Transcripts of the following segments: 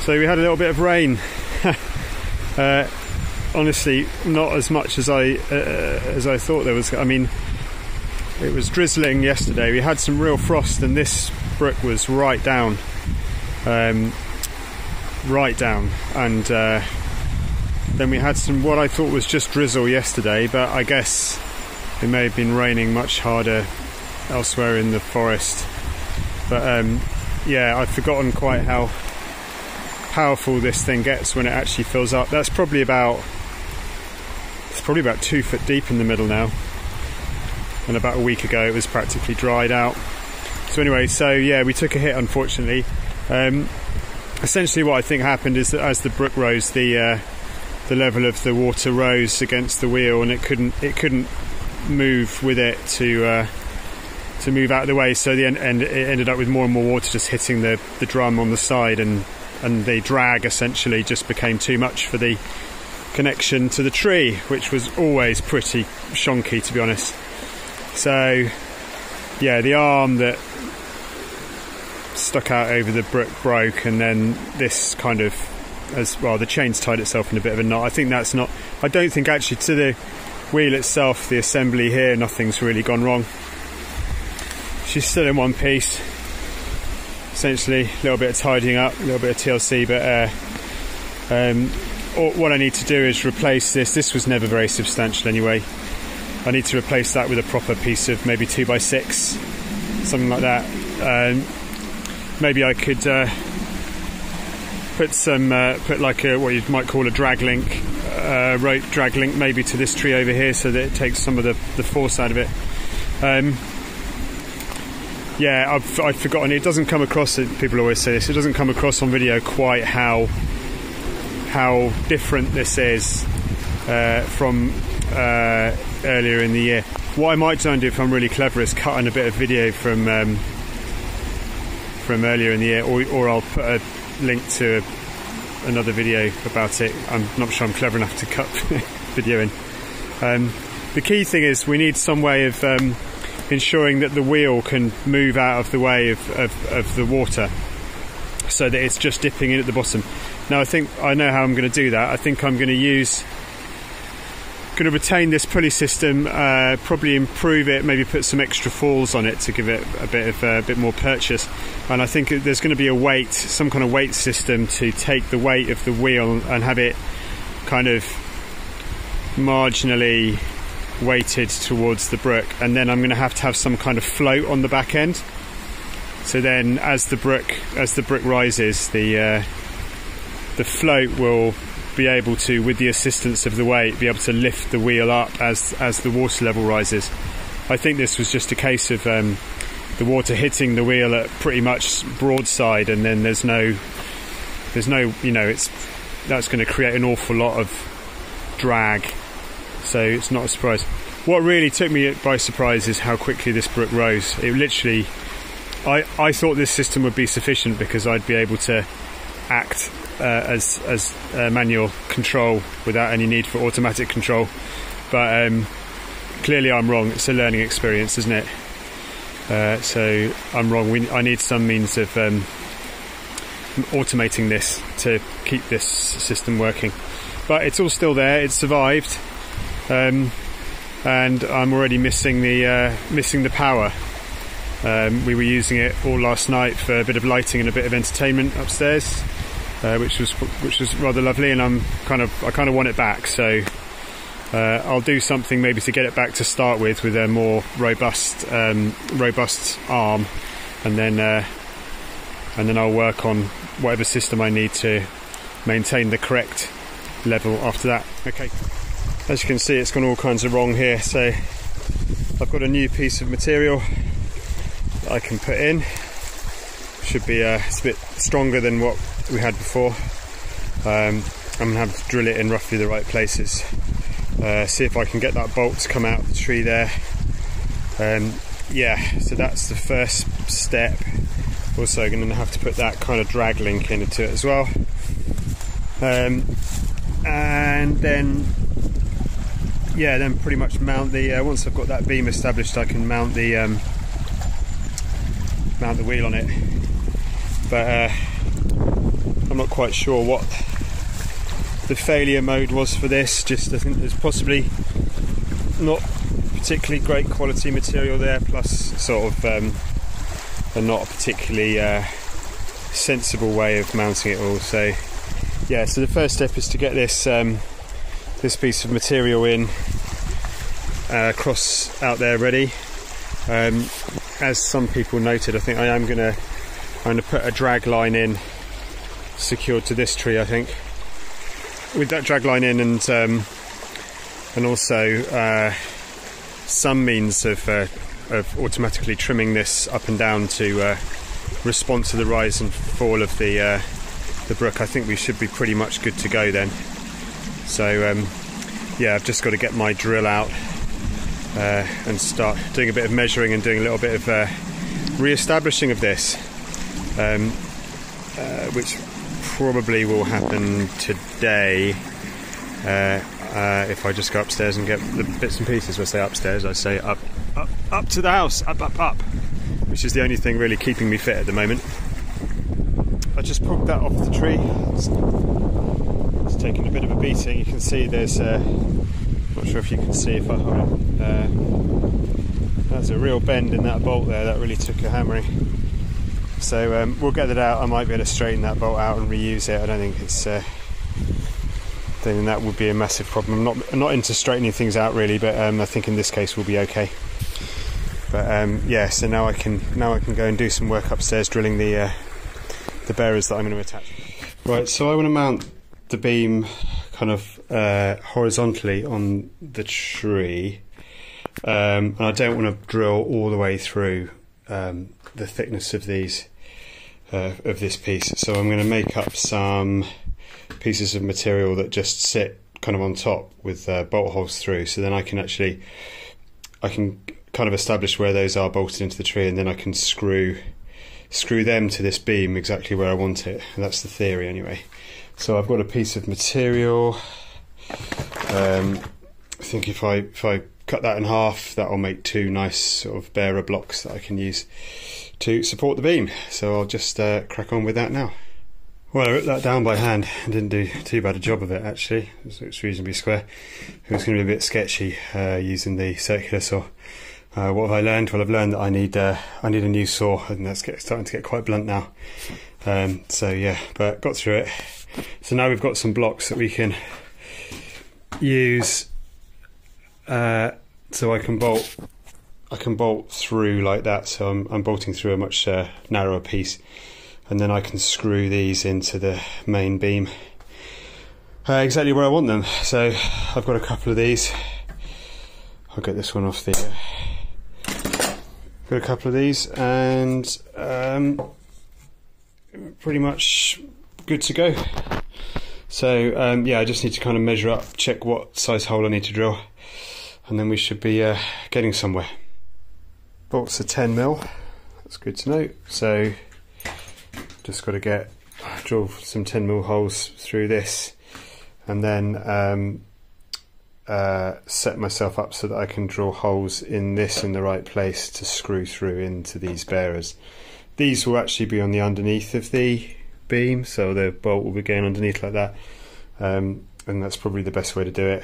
So we had a little bit of rain. Honestly, not as much as I thought there was. I mean, it was drizzling yesterday. We had some real frost, and this brook was right down, and then we had some what I thought was just drizzle yesterday, but I guess it may have been raining much harder elsewhere in the forest. But yeah, I've forgotten quite how powerful this thing gets when it actually fills up. That's probably about 2 foot deep in the middle now, and about a week ago it was practically dried out. So anyway, so yeah, we took a hit, unfortunately. Essentially what I think happened is that as the brook rose, the level of the water rose against the wheel, and it couldn't move with it to move out of the way, so it ended up with more and more water just hitting the drum on the side, and the drag essentially just became too much for the connection to the tree, which was always pretty shonky, to be honest. So yeah, the arm that stuck out over the brook broke, and then this kind of, as well, the chain's tied itself in a bit of a knot. I don't think actually to the wheel itself, the assembly here, nothing's really gone wrong. She's still in one piece, essentially. A little bit of tidying up, a little bit of TLC, but what I need to do is replace this. This was never very substantial anyway. I need to replace that with a proper piece of maybe 2x6, something like that. Maybe I could put like what you might call a drag link, rope drag link, maybe to this tree over here, so that it takes some of the force out of it. Yeah, I've forgotten. It doesn't come across. People always say this. It doesn't come across on video quite how different this is from earlier in the year. What I might try and do, if I'm really clever, is cut in a bit of video from earlier in the year, or I'll put a link to another video about it. I'm not sure I'm clever enough to cut video in. The key thing is we need some way of ensuring that the wheel can move out of the way of the water, so that it's just dipping in at the bottom. Now I think I know how I'm going to do that. I think I'm going to retain this pulley system, probably improve it, maybe put some extra falls on it to give it a bit more purchase. And I think there's going to be a weight, some kind of weight system to take the weight of the wheel and have it kind of marginally weighted towards the brook. And then I'm going to have some kind of float on the back end. So then, as the brook rises, the float will be able to, with the assistance of the weight, be able to lift the wheel up as the water level rises. I think this was just a case of the water hitting the wheel at pretty much broadside, and then there's no, that's going to create an awful lot of drag. So it's not a surprise. What really took me by surprise is how quickly this brook rose. It literally, I thought this system would be sufficient because I'd be able to act as manual control without any need for automatic control, but clearly I'm wrong. It's a learning experience, isn't it? So I'm wrong. I need some means of automating this to keep this system working, but it's all still there. It's survived, and I'm already missing the power. We were using it all last night for a bit of lighting and a bit of entertainment upstairs, which was rather lovely, and I kind of want it back. So I'll do something maybe to get it back to start with a more robust arm, and then I'll work on whatever system I need to maintain the correct level after that. Okay, as you can see, it's gone all kinds of wrong here. So I've got a new piece of material that I can put in. Should be it's a bit stronger than what we had before. I'm going to have to drill it in roughly the right places. See if I can get that bolt to come out of the tree there. Yeah, so that's the first step. Also going to have to put that kind of drag link into it as well. And then, yeah, then pretty much mount the, once I've got that beam established, I can mount the wheel on it. But I'm not quite sure what the failure mode was for this. Just I think there's possibly not particularly great quality material there, plus sort of not a particularly sensible way of mounting it all. So yeah, so the first step is to get this this piece of material in, cross out there ready. As some people noted, I think I'm going to put a drag line in secured to this tree. I think with that drag line in and also some means of automatically trimming this up and down to respond to the rise and fall of the brook, I think we should be pretty much good to go then. So yeah, I've just got to get my drill out and start doing a bit of measuring and doing a little bit of re-establishing of this, which probably will happen today if I just go upstairs and get the bits and pieces. When I say upstairs, I say up to the house, up, which is the only thing really keeping me fit at the moment. I just pulled that off the tree. It's taken a bit of a beating. You can see there's not sure if you can see if I hold it. There's a real bend in that bolt there. That really took a hammering. So we'll get that out. I might be able to straighten that bolt out and reuse it. I don't think it's then that would be a massive problem. I'm not into straightening things out really, but I think in this case we'll be okay. But yeah, so now I can go and do some work upstairs drilling the bearers that I'm going to attach. Right, so I want to mount the beam kind of horizontally on the tree, and I don't want to drill all the way through the thickness of these of this piece. So I'm going to make up some pieces of material that just sit kind of on top with bolt holes through, so then I can kind of establish where those are bolted into the tree, and then I can screw them to this beam exactly where I want it. And that's the theory anyway. So I've got a piece of material. I think if I cut that in half, that will make two nice sort of bearer blocks that I can use to support the beam. So I'll just crack on with that now. Well, I ripped that down by hand and didn't do too bad a job of it actually. It's reasonably square. It was going to be a bit sketchy using the circular saw. What have I learned? Well, I've learned that I need a new saw, and that's starting to get quite blunt now. So yeah, but got through it. So now we've got some blocks that we can use. So I can bolt through like that. So I'm bolting through a much narrower piece, and then I can screw these into the main beam exactly where I want them. So I've got a couple of these. I'll get this one off the. Got a couple of these, and pretty much good to go. So yeah, I just need to kind of measure up, check what size hole I need to drill, and then we should be getting somewhere. Bolts are 10mm. That's good to know. So just got to drill some 10mm holes through this, and then set myself up so that I can drill holes in this in the right place to screw through into these bearers. These will actually be on the underneath of the beam, so the bolt will be going underneath like that, and that's probably the best way to do it.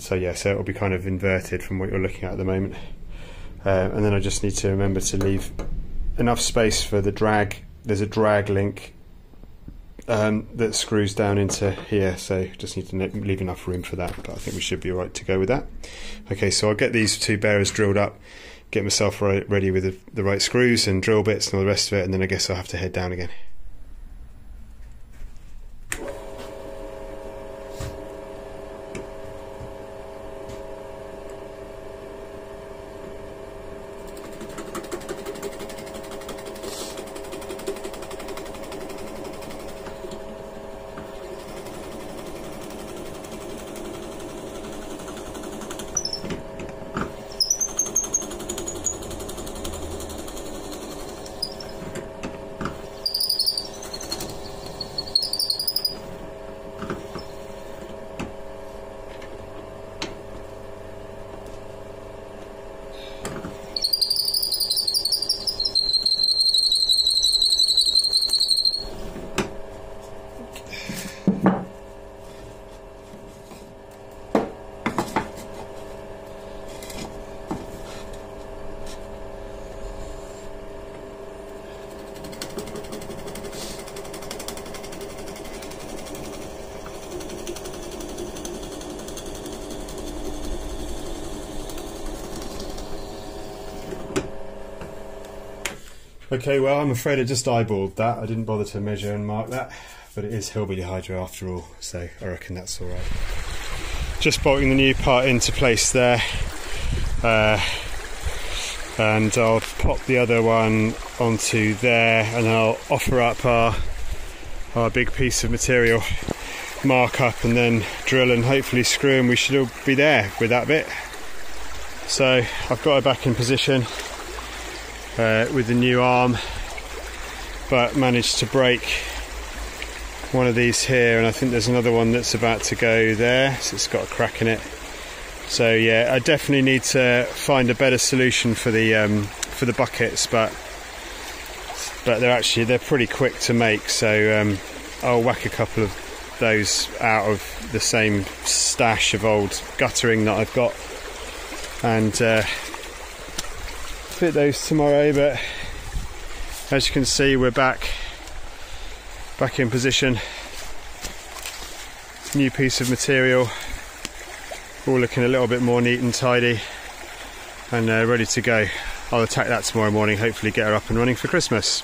So yeah, so it will be kind of inverted from what you're looking at the moment, and then I just need to remember to leave enough space for the drag. There's a drag link that screws down into here, so just need to leave enough room for that, but I think we should be alright to go with that. Okay, so I'll get these two bearers drilled up, get myself ready with the right screws and drill bits and all the rest of it, and then I guess I'll have to head down again. Okay, well, I'm afraid I just eyeballed that. I didn't bother to measure and mark that, but it is Hillbilly Hydro after all, so I reckon that's alright. Just bolting the new part into place there, and I'll pop the other one onto there, and I'll offer up our big piece of material, mark up, and then drill and hopefully screw, and we should all be there with that bit. So I've got her back in position with the new arm, but managed to break one of these here, and I think there's another one that's about to go there, so it's got a crack in it. So yeah, I definitely need to find a better solution for the buckets, but they're pretty quick to make, so I'll whack a couple of those out of the same stash of old guttering that I've got, and fit those tomorrow. But as you can see, we're back in position. New piece of material, all looking a little bit more neat and tidy, and ready to go. I'll attack that tomorrow morning, hopefully get her up and running for Christmas.